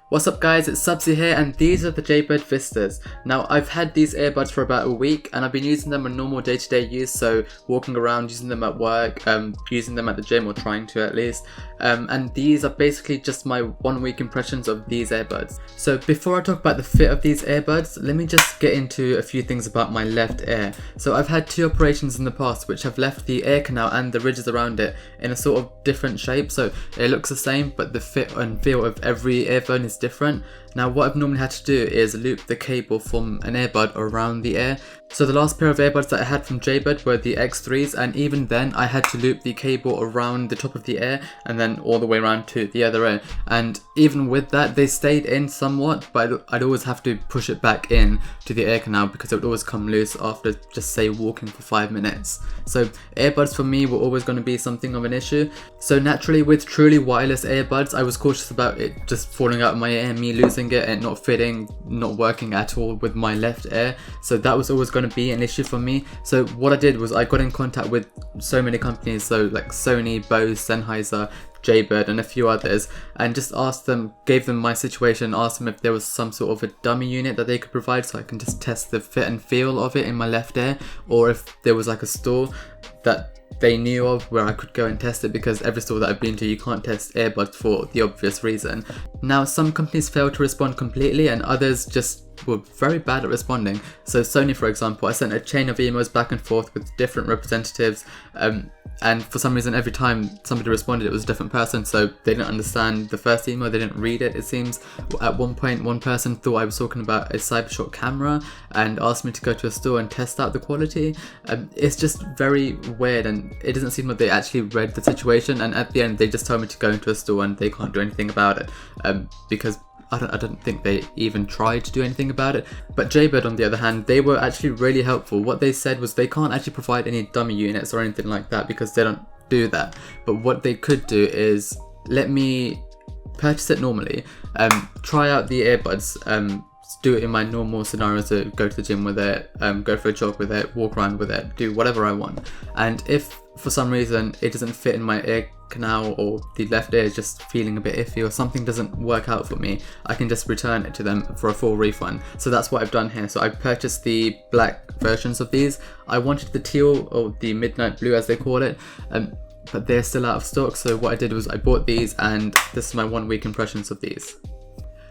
What's up guys, it's Subsy here and these are the Jaybird Vistas. Now I've had these earbuds for about a week and I've been using them in normal day-to-day use, so walking around, using them at work, using them at the gym or trying to at least. And these are basically just my 1 week impressions of these earbuds. So before I talk about the fit of these earbuds, let me just get into a few things about my left ear. So I've had 2 operations in the past which have left the ear canal and the ridges around it in a sort of different shape, so it looks the same but the fit and feel of every earphone is different. Now what I've normally had to do is loop the cable from an earbud around the ear. So the last pair of earbuds that I had from Jaybird were the X3s, and even then I had to loop the cable around the top of the ear and then all the way around to the other ear, and even with that they stayed in somewhat, but I'd always have to push it back in to the ear canal because it would always come loose after just say walking for 5 minutes. So earbuds for me were always going to be something of an issue. So naturally with truly wireless earbuds I was cautious about it just falling out of my ear, me losing it and not fitting, not working at all with my left ear. So that was always going to be an issue for me. So what I did was I got in contact with so many companies, so like Sony, Bose, Sennheiser, Jaybird and a few others, and just asked them, gave them my situation, asked them if there was some sort of a dummy unit that they could provide so I can just test the fit and feel of it in my left ear, or if there was like a store that they knew of where I could go and test it, because every store that I've been to you can't test earbuds for the obvious reason. Now some companies failed to respond completely and others just were very bad at responding. So Sony for example, I sent a chain of emails back and forth with different representatives, and for some reason every time somebody responded it was a different person, so they didn't understand the first email, they didn't read it seems. At one point one person thought I was talking about a Cybershot camera and asked me to go to a store and test out the quality. It's just very weird and it doesn't seem like they actually read the situation, and at the end they just told me to go into a store and they can't do anything about it, because I don't think they even tried to do anything about it. But Jaybird on the other hand, they were actually really helpful. What they said was they can't actually provide any dummy units or anything like that because they don't do that, but what they could do is let me purchase it normally, try out the earbuds, do it in my normal scenario, so go to the gym with it, go for a jog with it, walk around with it, do whatever I want. And if for some reason it doesn't fit in my ear canal or the left ear is just feeling a bit iffy or something doesn't work out for me, I can just return it to them for a full refund. So that's what I've done here. So I purchased the black versions of these. I wanted the teal or the midnight blue as they call it, but they're still out of stock. So what I did was I bought these and this is my 1 week impressions of these.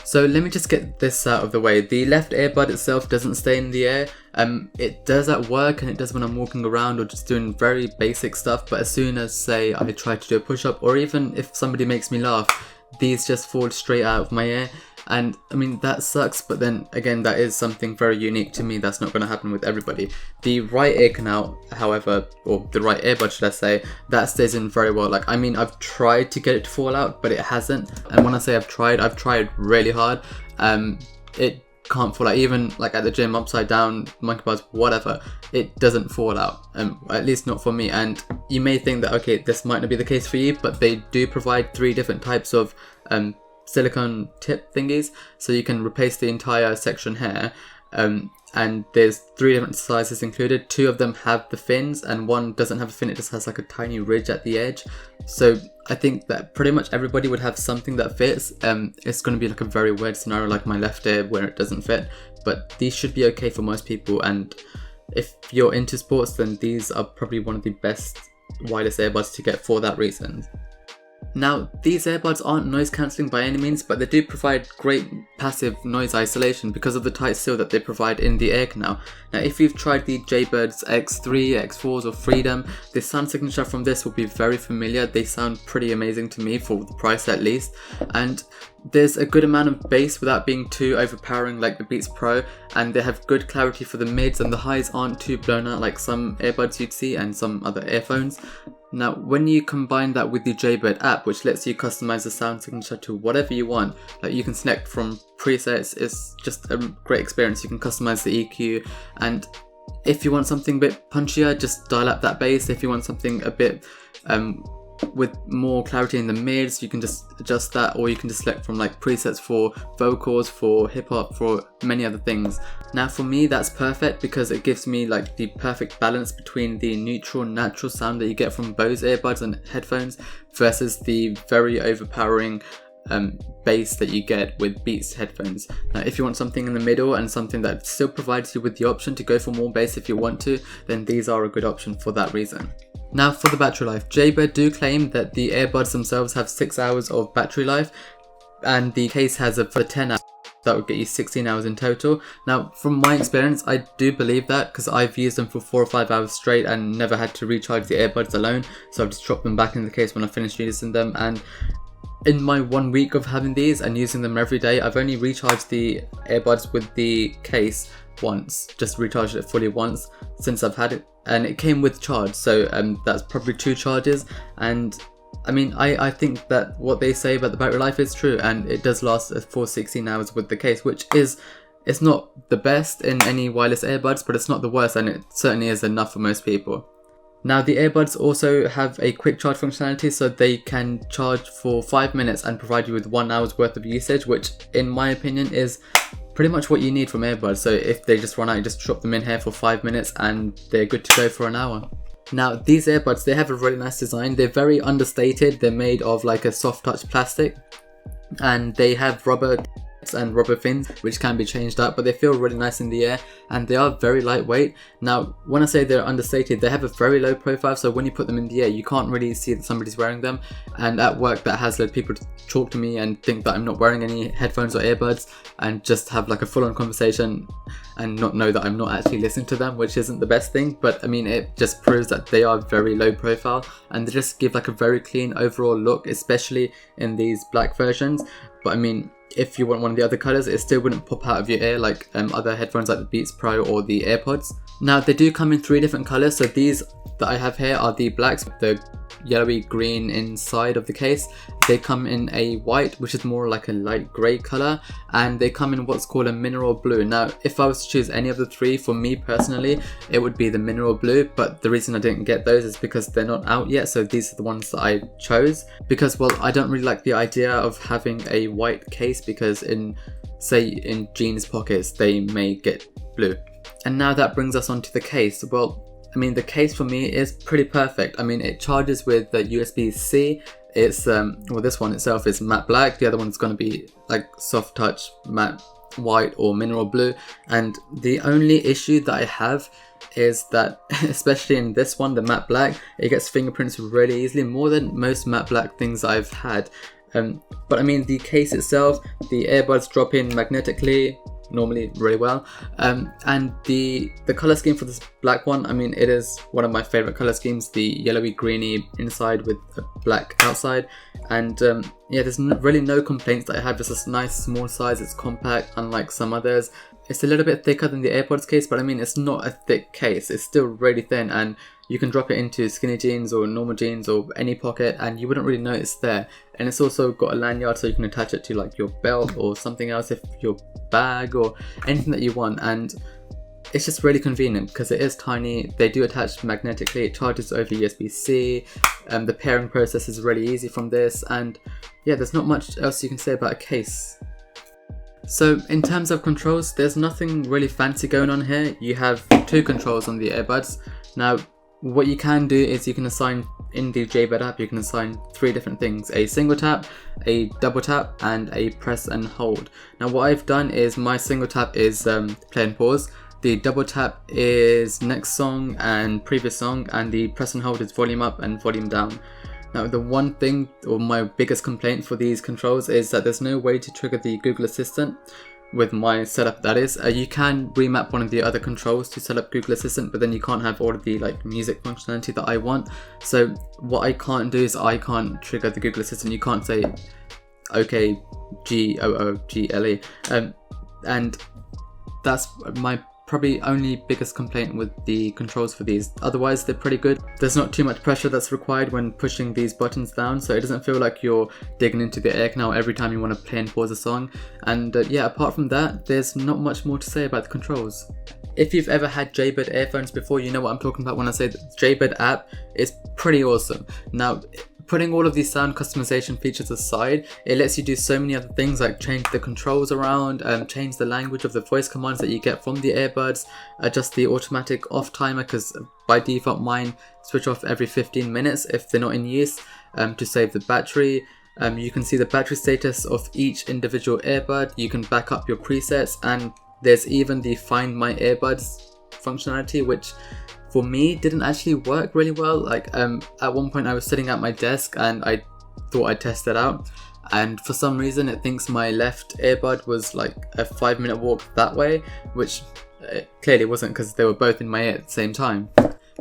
So let me just get this out of the way. The left earbud itself doesn't stay in the air. It does at work and it does when I'm walking around or just doing very basic stuff, but as soon as say I try to do a push-up or even if somebody makes me laugh, these just fall straight out of my ear. And I mean that sucks, but then again that is something very unique to me. That's not going to happen with everybody. The right ear canal however, or the right earbud should I say, that stays in very well. Like I mean I've tried to get it to fall out but it hasn't, and when I say I've tried really hard. It can't fall out, even like at the gym, upside down, monkey bars, whatever, it doesn't fall out, at least not for me. And you may think that okay, this might not be the case for you, but they do provide 3 different types of silicone tip thingies, so you can replace the entire section here, and there's 3 different sizes included. 2 of them have the fins and 1 doesn't have a fin, it just has like a tiny ridge at the edge. So I think that pretty much everybody would have something that fits. It's going to be like a very weird scenario like my left ear where it doesn't fit, but these should be okay for most people, and if you're into sports then these are probably one of the best wireless earbuds to get for that reason. Now, these earbuds aren't noise cancelling by any means, but they do provide great passive noise isolation because of the tight seal that they provide in the ear canal. Now, if you've tried the Jaybirds X3, X4s or Freedom, the sound signature from this will be very familiar. They sound pretty amazing to me for the price at least, and there's a good amount of bass without being too overpowering like the Beats Pro, and they have good clarity for the mids and the highs aren't too blown out like some earbuds you'd see and some other earphones. Now when you combine that with the Jaybird app, which lets you customize the sound signature to whatever you want, like you can select from presets, it's just a great experience. You can customize the EQ, and if you want something a bit punchier, just dial up that bass. If you want something a bit with more clarity in the mids, you can just adjust that, or you can just select from like presets for vocals, for hip hop, for many other things. Now for me that's perfect because it gives me like the perfect balance between the neutral natural sound that you get from Bose earbuds and headphones versus the very overpowering bass that you get with Beats headphones. Now if you want something in the middle and something that still provides you with the option to go for more bass if you want to, then these are a good option for that reason. Now for the battery life, Jaybird do claim that the earbuds themselves have 6 hours of battery life, and the case has a for 10 hours. That would get you 16 hours in total. Now from my experience, I do believe that, because I've used them for 4 or 5 hours straight and never had to recharge the earbuds alone, so I've just dropped them back in the case when I finished using them. And in my 1 week of having these and using them every day, I've only recharged the earbuds with the case once, just recharged it fully once since I've had it, and it came with charge, so that's probably 2 charges. And I mean, I think that what they say about the battery life is true, and it does last for 16 hours with the case, which is, it's not the best in any wireless earbuds, but it's not the worst, and it certainly is enough for most people. Now the earbuds also have a quick charge functionality, so they can charge for 5 minutes and provide you with 1 hour's worth of usage, which in my opinion is pretty much what you need from earbuds. So if they just run out, you just drop them in here for 5 minutes and they're good to go for an hour. Now these earbuds, they have a really nice design. They're very understated. They're made of like a soft touch plastic, and they have rubber and rubber fins which can be changed up, but they feel really nice in the air, and they are very lightweight. Now when I say they're understated, they have a very low profile, so when you put them in the air you can't really see that somebody's wearing them, and at work that has led people to talk to me and think that I'm not wearing any headphones or earbuds, and just have like a full-on conversation and not know that I'm not actually listening to them, which isn't the best thing. But I mean, it just proves that they are very low profile, and they just give like a very clean overall look, especially in these black versions. But I mean, if you want one of the other colours, it still wouldn't pop out of your ear like other headphones like the Beats Pro or the AirPods. Now they do come in 3 different colours, so these that I have here are the blacks with the yellowy green inside of the case. They come in a white, which is more like a light grey colour, and they come in what's called a mineral blue. Now if I was to choose any of the 3, for me personally it would be the mineral blue, but the reason I didn't get those is because they're not out yet, so these are the ones that I chose, because well, I don't really like the idea of having a white case, because in jeans pockets they may get blue. And now that brings us onto the case. Well, I mean, the case for me is pretty perfect. I mean, it charges with the USB-C. It's well, this one itself is matte black. The other one's going to be like soft touch matte white or mineral blue. And the only issue that I have is that, especially in this one, the matte black, it gets fingerprints really easily, more than most matte black things I've had. But I mean, the case itself, the earbuds drop in magnetically normally really well, and the color scheme for this black one, I mean, it is one of my favorite color schemes, the yellowy greeny inside with the black outside. And yeah, there's really no complaints that I have. It's a nice small size, it's compact, unlike some others. It's a little bit thicker than the AirPods case, but I mean, it's not a thick case, it's still really thin, and you can drop it into skinny jeans or normal jeans or any pocket and you wouldn't really know it's there. And it's also got a lanyard, so you can attach it to like your belt or something else, if your bag or anything that you want. And it's just really convenient because it is tiny. They do attach magnetically, it charges over USB-C, the pairing process is really easy from this, and yeah, there's not much else you can say about a case. So in terms of controls, there's nothing really fancy going on here. You have 2 controls on the earbuds. Now what you can do is you can assign, in the Jaybird app, you can assign 3 different things: a single tap, a double tap, and a press and hold. Now what I've done is my single tap is play and pause, the double tap is next song and previous song, and the press and hold is volume up and volume down. Now the one thing, or my biggest complaint for these controls, is that there's no way to trigger the Google Assistant. With my setup, that is, you can remap one of the other controls to set up Google Assistant, but then you can't have all of the like music functionality that I want. So what I can't do is I can't trigger the Google Assistant. You can't say okay GOOGLE, and that's my probably only biggest complaint with the controls for these. Otherwise they're pretty good. There's not too much pressure that's required when pushing these buttons down, so it doesn't feel like you're digging into the air canal every time you want to play and pause a song. And yeah, apart from that, there's not much more to say about the controls. If you've ever had Jaybird earphones before, you know what I'm talking about when I say that the Jaybird app is pretty awesome. Now, putting all of these sound customization features aside, it lets you do so many other things, like change the controls around, change the language of the voice commands that you get from the earbuds, adjust the automatic off timer, because by default mine switch off every 15 minutes if they're not in use, to save the battery. You can see the battery status of each individual earbud, you can back up your presets, and there's even the Find My Earbuds functionality, which for me didn't actually work really well. Like at one point I was sitting at my desk and I thought I'd test it out, and for some reason it thinks my left earbud was like a 5-minute walk that way, which it clearly wasn't, because they were both in my ear at the same time.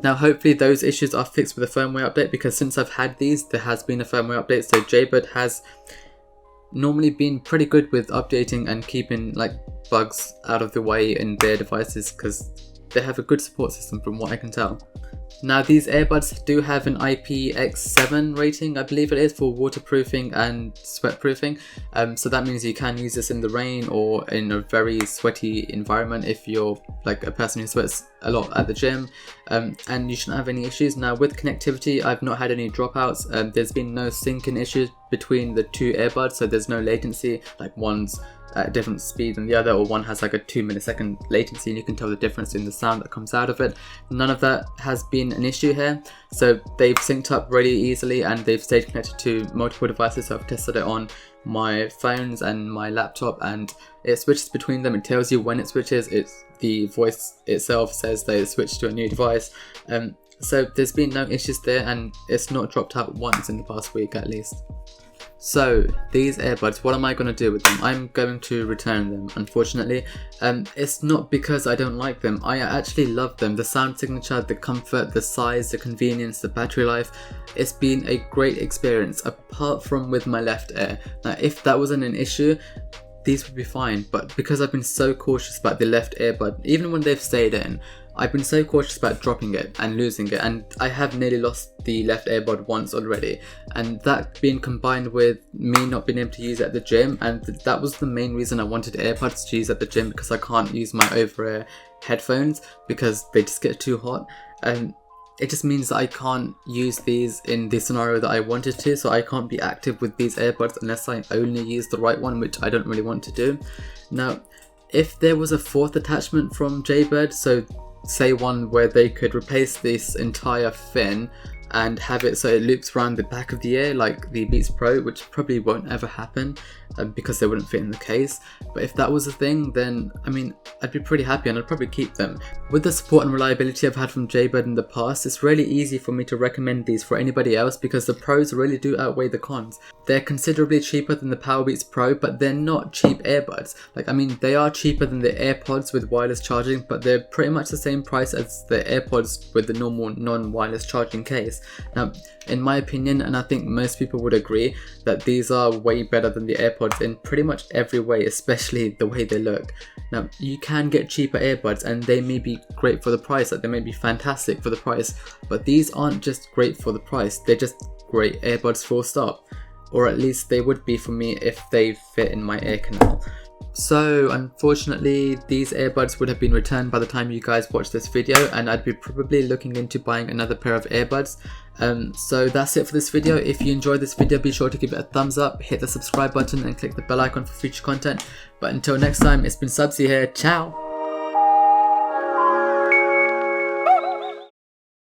Now hopefully those issues are fixed with a firmware update, because since I've had these there has been a firmware update. So Jaybird has normally been pretty good with updating and keeping like bugs out of the way in their devices, because they have a good support system from what I can tell. Now these earbuds do have an IPX7 rating, I believe it is, for waterproofing and sweatproofing. So that means you can use this in the rain or in a very sweaty environment if you're like a person who sweats a lot at the gym, and you shouldn't have any issues. Now with connectivity, I've not had any dropouts. There's been no syncing issues between the two earbuds, so there's no latency, like one's at a different speed than the other, or one has like a 2-millisecond latency and you can tell the difference in the sound that comes out of it. None of that has been an issue here, so they've synced up really easily and they've stayed connected to multiple devices. So I've tested it on my phones and my laptop, and it switches between them. It tells you when it switches. The voice itself says that it switched to a new device. So there's been no issues there, and it's not dropped out once in the past week at least. So these earbuds, what am I going to do with them? I'm going to return them, unfortunately. It's not because I don't like them. I actually love them. The sound signature, the comfort, the size, the convenience, the battery life. It's been a great experience, apart from with my left ear. Now if that wasn't an issue, these would be fine, but because I've been so cautious about the left earbud, even when they've stayed in, I've been so cautious about dropping it and losing it, and I have nearly lost the left earbud once already, and that being combined with me not being able to use it at the gym, and that was the main reason I wanted earbuds to use at the gym, because I can't use my over-ear headphones because they just get too hot, and it just means that I can't use these in the scenario that I wanted to, so I can't be active with these earbuds unless I only use the right one, which I don't really want to do. Now, if there was a fourth attachment from Jaybird, so say one where they could replace this entire fin and have it so it loops around the back of the ear like the Beats Pro, which probably won't ever happen because they wouldn't fit in the case. But if that was a thing, then I mean, I'd be pretty happy and I'd probably keep them. With the support and reliability I've had from Jaybird in the past, it's really easy for me to recommend these for anybody else, because the pros really do outweigh the cons. They're considerably cheaper than the Powerbeats Pro, but they're not cheap earbuds. Like, I mean, they are cheaper than the AirPods with wireless charging, but they're pretty much the same price as the AirPods with the normal non-wireless charging case. Now, in my opinion, and I think most people would agree, that these are way better than the AirPods in pretty much every way, especially the way they look. Now, you can get cheaper earbuds and they may be great for the price, like they may be fantastic for the price, but these aren't just great for the price, they're just great earbuds full stop. Or at least they would be for me if they fit in my ear canal. So unfortunately, these earbuds would have been returned by the time you guys watch this video, and I'd be probably looking into buying another pair of earbuds. So that's it for this video. If you enjoyed this video, be sure to give it a thumbs up, hit the subscribe button and click the bell icon for future content. But until next time, it's been Subsy here, ciao!